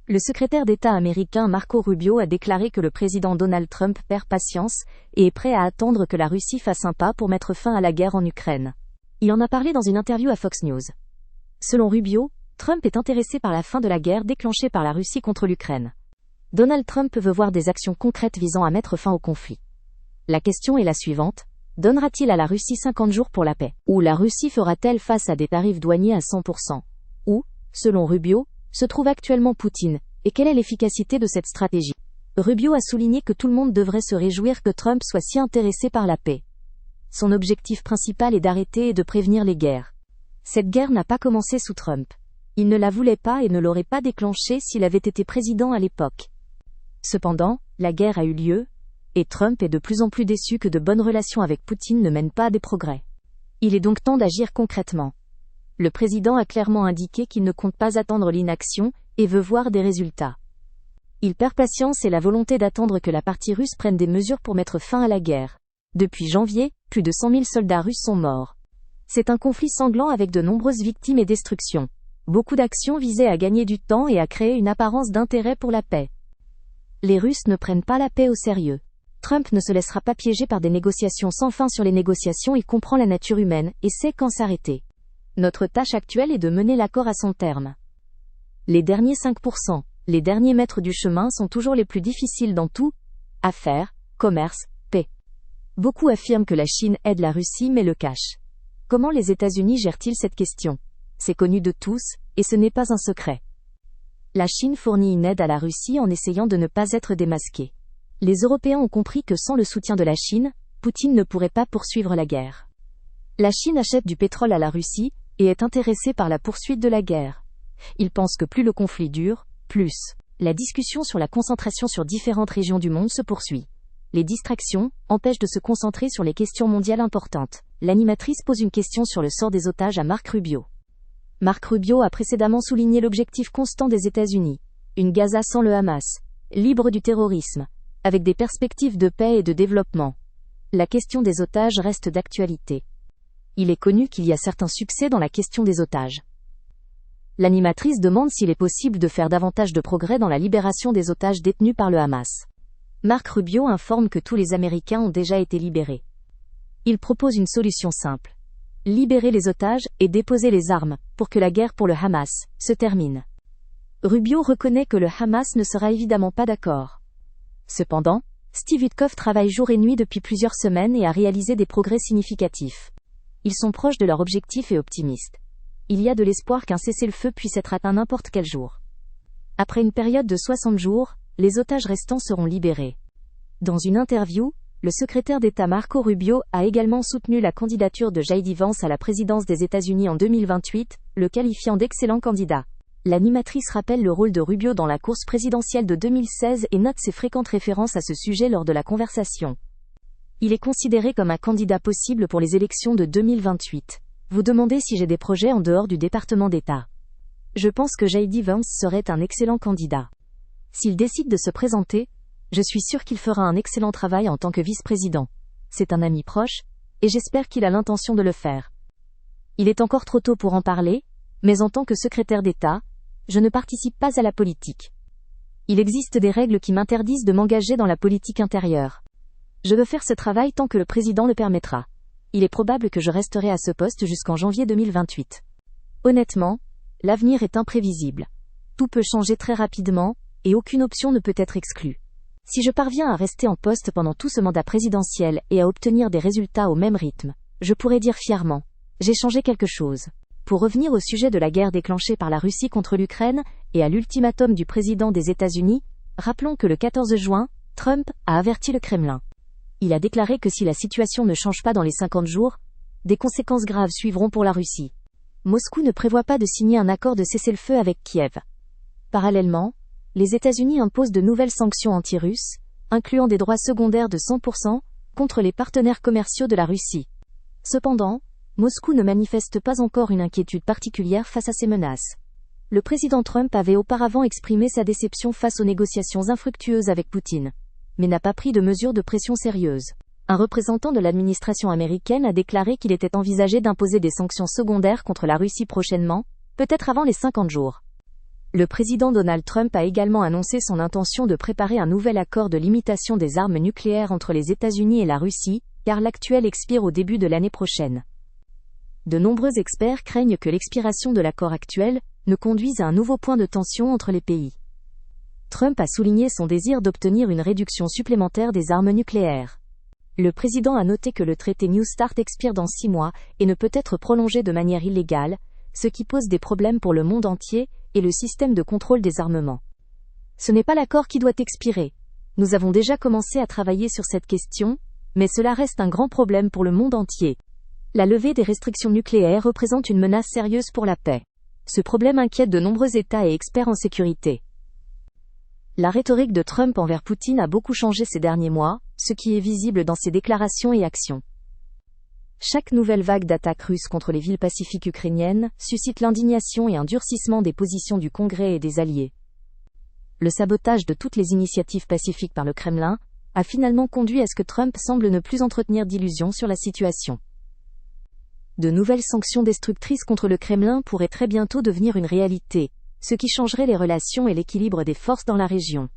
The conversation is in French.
Le secrétaire d'État américain Marco Rubio a déclaré que le président Donald Trump perd patience et est prêt à attendre que la Russie fasse un pas pour mettre fin à la guerre en Ukraine. Il en a parlé dans une interview à Fox News. Selon Rubio, Trump est intéressé par la fin de la guerre déclenchée par la Russie contre l'Ukraine. Donald Trump veut voir des actions concrètes visant à mettre fin au conflit. La question est la suivante. Donnera-t-il à la Russie 50 jours pour la paix? Ou la Russie fera-t-elle face à des tarifs douaniers à 100%? Où, selon Rubio, se trouve actuellement Poutine, et quelle est l'efficacité de cette stratégie? Rubio a souligné que tout le monde devrait se réjouir que Trump soit si intéressé par la paix. Son objectif principal est d'arrêter et de prévenir les guerres. Cette guerre n'a pas commencé sous Trump. Il ne la voulait pas et ne l'aurait pas déclenchée s'il avait été président à l'époque. Cependant, la guerre a eu lieu, et Trump est de plus en plus déçu que de bonnes relations avec Poutine ne mènent pas à des progrès. Il est donc temps d'agir concrètement. Le président a clairement indiqué qu'il ne compte pas attendre l'inaction et veut voir des résultats. Il perd patience et la volonté d'attendre que la partie russe prenne des mesures pour mettre fin à la guerre. Depuis janvier, plus de 100 000 soldats russes sont morts. C'est un conflit sanglant avec de nombreuses victimes et destructions. Beaucoup d'actions visaient à gagner du temps et à créer une apparence d'intérêt pour la paix. Les Russes ne prennent pas la paix au sérieux. Trump ne se laissera pas piéger par des négociations sans fin sur les négociations. Il comprend la nature humaine et sait quand s'arrêter. Notre tâche actuelle est de mener l'accord à son terme. Les derniers 5%, les derniers mètres du chemin sont toujours les plus difficiles dans tout. Affaires, commerce, paix. Beaucoup affirment que la Chine aide la Russie mais le cachent. Comment les États-Unis gèrent-ils cette question? C'est connu de tous, et ce n'est pas un secret. La Chine fournit une aide à la Russie en essayant de ne pas être démasquée. Les Européens ont compris que sans le soutien de la Chine, Poutine ne pourrait pas poursuivre la guerre. La Chine achète du pétrole à la Russie, et est intéressée par la poursuite de la guerre. Ils pensent que plus le conflit dure, plus la discussion sur la concentration sur différentes régions du monde se poursuit. Les distractions empêchent de se concentrer sur les questions mondiales importantes. L'animatrice pose une question sur le sort des otages à Marco Rubio. Marco Rubio a précédemment souligné l'objectif constant des États-Unis. Une Gaza sans le Hamas, libre du terrorisme, avec des perspectives de paix et de développement. La question des otages reste d'actualité. Il est connu qu'il y a certains succès dans la question des otages. L'animatrice demande s'il est possible de faire davantage de progrès dans la libération des otages détenus par le Hamas. Marco Rubio informe que tous les Américains ont déjà été libérés. Il propose une solution simple. Libérer les otages et déposer les armes, pour que la guerre pour le Hamas se termine. Rubio reconnaît que le Hamas ne sera évidemment pas d'accord. Cependant, Steve Witkoff travaille jour et nuit depuis plusieurs semaines et a réalisé des progrès significatifs. Ils sont proches de leur objectif et optimistes. Il y a de l'espoir qu'un cessez-le-feu puisse être atteint n'importe quel jour. Après une période de 60 jours, les otages restants seront libérés. Dans une interview, le secrétaire d'État Marco Rubio a également soutenu la candidature de J.D. Vance à la présidence des États-Unis en 2028, le qualifiant d'excellent candidat. L'animatrice rappelle le rôle de Rubio dans la course présidentielle de 2016 et note ses fréquentes références à ce sujet lors de la conversation. Il est considéré comme un candidat possible pour les élections de 2028. Vous demandez si j'ai des projets en dehors du département d'État. Je pense que J.D. Vance serait un excellent candidat. S'il décide de se présenter, je suis sûr qu'il fera un excellent travail en tant que vice-président. C'est un ami proche, et j'espère qu'il a l'intention de le faire. Il est encore trop tôt pour en parler, mais en tant que secrétaire d'État, je ne participe pas à la politique. Il existe des règles qui m'interdisent de m'engager dans la politique intérieure. Je veux faire ce travail tant que le président le permettra. Il est probable que je resterai à ce poste jusqu'en janvier 2028. Honnêtement, l'avenir est imprévisible. Tout peut changer très rapidement, et aucune option ne peut être exclue. Si je parviens à rester en poste pendant tout ce mandat présidentiel et à obtenir des résultats au même rythme, je pourrais dire fièrement, j'ai changé quelque chose. Pour revenir au sujet de la guerre déclenchée par la Russie contre l'Ukraine, et à l'ultimatum du président des États-Unis, rappelons que le 14 juin, Trump a averti le Kremlin. Il a déclaré que si la situation ne change pas dans les 50 jours, des conséquences graves suivront pour la Russie. Moscou ne prévoit pas de signer un accord de cessez-le-feu avec Kiev. Parallèlement, les États-Unis imposent de nouvelles sanctions anti-russes, incluant des droits secondaires de 100%, contre les partenaires commerciaux de la Russie. Cependant, Moscou ne manifeste pas encore une inquiétude particulière face à ces menaces. Le président Trump avait auparavant exprimé sa déception face aux négociations infructueuses avec Poutine, mais n'a pas pris de mesures de pression sérieuses. Un représentant de l'administration américaine a déclaré qu'il était envisagé d'imposer des sanctions secondaires contre la Russie prochainement, peut-être avant les 50 jours. Le président Donald Trump a également annoncé son intention de préparer un nouvel accord de limitation des armes nucléaires entre les États-Unis et la Russie, car l'actuel expire au début de l'année prochaine. De nombreux experts craignent que l'expiration de l'accord actuel ne conduise à un nouveau point de tension entre les pays. Trump a souligné son désir d'obtenir une réduction supplémentaire des armes nucléaires. Le président a noté que le traité New START expire dans 6 mois et ne peut être prolongé de manière illégale, ce qui pose des problèmes pour le monde entier et le système de contrôle des armements. Ce n'est pas l'accord qui doit expirer. Nous avons déjà commencé à travailler sur cette question, mais cela reste un grand problème pour le monde entier. La levée des restrictions nucléaires représente une menace sérieuse pour la paix. Ce problème inquiète de nombreux États et experts en sécurité. La rhétorique de Trump envers Poutine a beaucoup changé ces derniers mois, ce qui est visible dans ses déclarations et actions. Chaque nouvelle vague d'attaques russes contre les villes pacifiques ukrainiennes suscite l'indignation et un durcissement des positions du Congrès et des alliés. Le sabotage de toutes les initiatives pacifiques par le Kremlin a finalement conduit à ce que Trump semble ne plus entretenir d'illusions sur la situation. De nouvelles sanctions destructrices contre le Kremlin pourraient très bientôt devenir une réalité, ce qui changerait les relations et l'équilibre des forces dans la région.